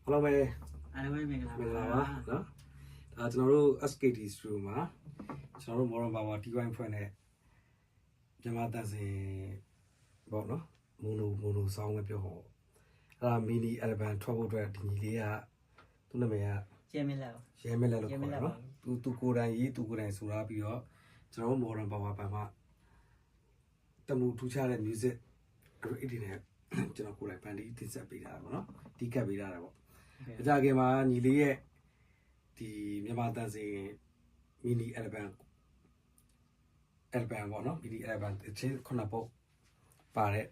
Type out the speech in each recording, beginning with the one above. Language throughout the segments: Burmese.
Hello ပဲ အားလုံးပဲမင်္ဂလာ မင်္ဂ ပါ လာပါနော်ဒါကျွန်တော်တို့ SKT Studio မှာကျွန်တော်တို့ Modern Power T1 ဖွဲ့နဲ့မြန်မာတန်စင်ပေါ့နော်မိုနိုဆောင်းပဲပြောဟောအဲ့ဒါ mini album ထွက်ဖို့အတွက်ဒီညီလေးကသူ့နာမည်က ကျဲမင်းလောက် ရဲမဲလက်လို့ခေါ်တယ်နော်သူကိုယ်တိုင်ရေးသူကိုယ်တိုင်ဆိုထားပြီးတော့ကျွန်တော်တို့ Modern Power ဘန်မှာတမှုထူးခြားတဲ့ music အဲ့ဒီနဲ့ကျွန်တော်ကိုယ်တိုင်ပန်တီးတင်ဆက်ပေးတာပေါ့နော်တီးကပ်ပေးတာပေါ့အကြခင်မှာညီလေးရဲ့ဒီမြန်မာတန်စင် mini album ပေါ့နော် mini album အချင်းခုနပုတ်ပါတဲ့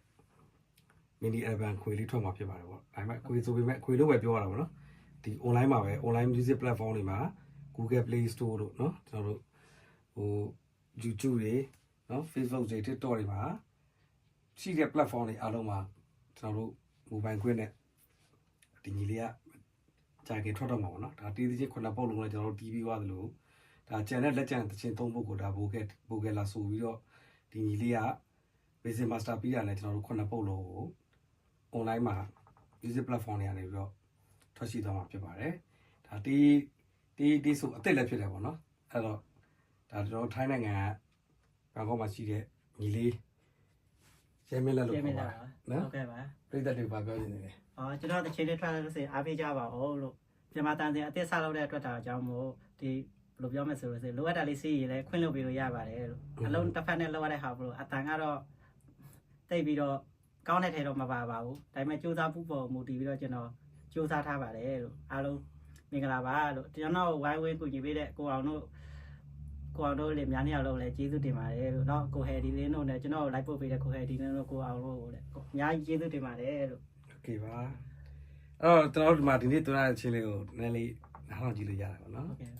mini album ခွေလေးထွက်မှာဖြစ်ပါတယ်ပေါ့ဒါပေမဲ့ခွေဆိုပေမဲ့ခွေလို့ပဲပြောရတာပေါ့နော်ဒီ online မှာပဲ online music platform တွေမှာ Google Play Store တို့เนาะကျွန်တော်တို့ဟို YouTube တွေเนาะ Facebook တွေ TikTok တွေမှာရှိတဲ့ platform တွေအားလုံးမှာကျွန်တော်တို့ mobile ခွင့်နဲ့ဒီညီလေးကကြာကြထွက်တော့မှာပေါ့နော်ဒါတီးတီးချင်းခုနပုတ်လုံးနဲ့ကျွန်တော်တို့တီးပြီးသွားသလိုဒါကျန်တဲ့လက်ကျန်တချင်းသုံးပုတ်ကိုဒါဘိုကယ်လာဆိုပြီးတော့ဒီညီလေးက basic master ပြီးတာနဲ့ကျွန်တော်တို့ခုနပုတ်လုံးကို online မှာ music platform တွေကနေပြီးတော့ထွက်ရှိသွားမှာဖြစ်ပါတယ်ဒါတီးဆိုအသက်လည်းဖြစ်တယ်ပေါ့နော်အဲ့တော့ဒါကျွန်တော်ထိုင်းနိုင်ငံကဘန်ကောက်မှာရှိတဲ့ညီလေးရဲမင်းလက်လို့ခေါ်ပါနော် ဟုတ်ကဲ့ပါ ပြည်သက်တွေပါပြောနေတယ် ကျွန်တော်တချင်လေးထွက်လာလို့ဆိုရင်အားပေးကြပါဦးလို့မြန်မာတန်စင်အသက်ဆောက်လုပ်တဲ့အတွက်ဒါကြောင့်မို့ဒီဘယ်လိုပြောမလဲဆိုလို့ဆိုလိုအပ်တာလေးစီးရင်လည်းခွင့်လုပ်ပေးလို့ရပါတယ်လို့အလုံးတစ်ဖက်နဲ့လောက်ရတဲ့ဟာဘလို့အတန်ကတော့တိတ်ပြီးတော့ကောင်းတဲ့ထဲတော့မပါပါဘူးဒါပေမဲ့စူးစမ်းမှုပေါ်မူတည်ပြီးတော့ကျွန်တော်စူးစမ်းထားပါတယ်လို့အားလုံးမင်္ဂလာပါလို့ကျွန်တော်ဝိုင်းဝန်းကူညီပေးတဲ့ကိုအောင်တို့လည်းများနေအောင်လုပ်လဲကျေးဇူးတင်ပါတယ်လို့เนาะကိုဟယ်ဒီလင်းတို့နဲ့ကျွန်တော်လိုက်ပို့ပေးတဲ့ကိုဟယ်ဒီလင်းတို့ကိုအောင်တို့လည်းအများကြီးကျေးဇူးတင်ပါတယ်လို့ โอเคပါအဲ့တော့ကျွန်တော်တို့ဒီမှာဒီနေ့သွင်းရတဲ့ချင်းလေးကိုနည်းနည်းလေးနားထောင်ကြည့်လို့ရတယ်ပေါ့နော် ဟုတ်ကဲ့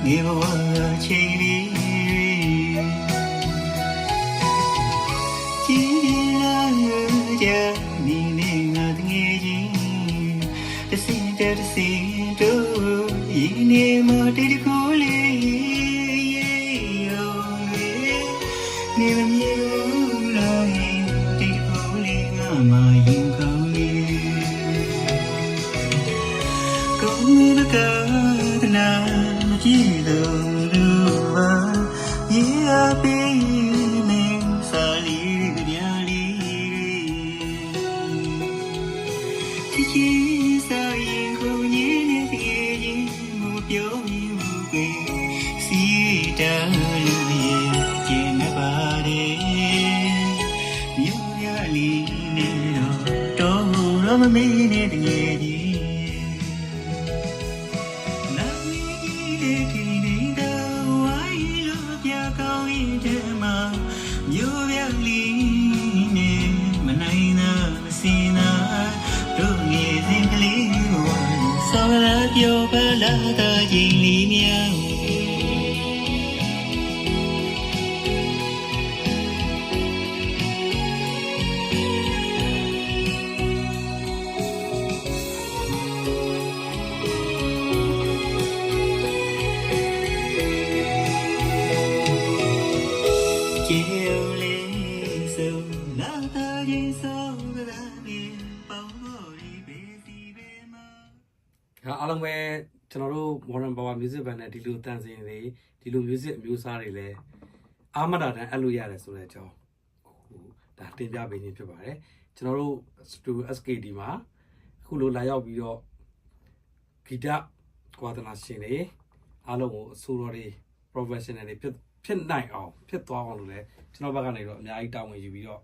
你我情侣，今天家你那个的眼睛，这心中一年没得的苦累，你们有来的苦累我嘛应可以，讲你那个的那。记得路啊，也被你撒里个点里，天气撒阴后年的天气，我表明无归，西达路也见那巴的，有呀里呢都那么美丽的眼睛。ပြောပါလာတဲ့ချိန်လေးများကျေလေးစုံလာတဲ့ချိန်စောကလေးပေါင်းဖို့ဒီဘေးစီဘေးမှာအားလုံးပဲကျွန်တော်တို့ Modern Power Music Band နဲ့ဒီလိုတန်စင်တွေဒီလို music အမျိုးအစားတွေလည်းအားမတာတန်းအဲ့လိုရတယ်ဆိုတဲ့အကြောင်းဒါတင်ပြပေးခြင်းဖြစ်ပါတယ်ကျွန်တော်တို့ Studio SKT မှာအခုလိုလာရောက်ပြီးတော့ဂီတကွာဒနာရှင်တွေအားလုံးကိုအဆိုတော်တွေ professional တွေဖြစ်နိုင်အောင်ဖြစ်သွားအောင်လို့လည်းကျွန်တော်ဘက်ကနေတော့အများကြီးတာဝန်ယူပြီးတော့